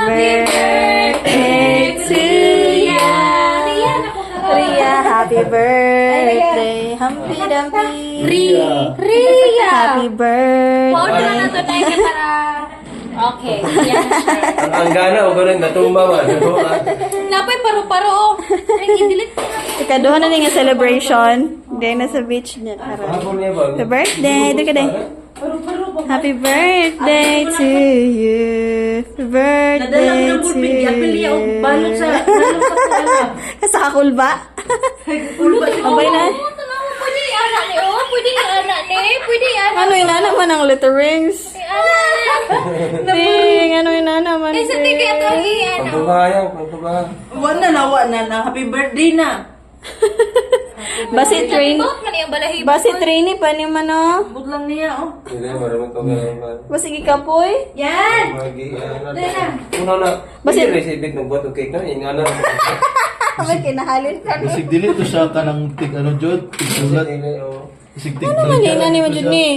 birthday to you. Ria, happy birthday. Humpy Dumpy. Ria. Happy birthday. Order na to tayo para... Okay. Yan. Ang gana o ganun, natumba man. Napay paro-paro. Ay, i-delete ko na. Ikaduha na nga celebration. Hindi na sa beach niya. Hapon niya ba? Happy birthday. Ito ka Happy birthday to you. Happy birthday to you. Balot sa Kasakul ba? Abay na. Pwede ni anak ni. Oh, pwede ni anak ni. Pwede ni anak. Ano yung naman ang letterings? Ting, ano yung naman? Kasi di kaya ito ang anak. Pagtubahayang, pagtubahan. Nawa na. Happy birthday na. Basi train. Balahibo. Basi trainee pa ni mano. Bud lang niya, oh. Hindi, marami ko ganun ba? Basi gikapoy. Yan. Una na. Basi- Hindi, receive ng buhat o cake na. Yung ano. May kinahalin ka ni. Isig dili to siya kanang tig ano jud, tig sulat. Isig tig. Ano man yun? Ano man yun ni?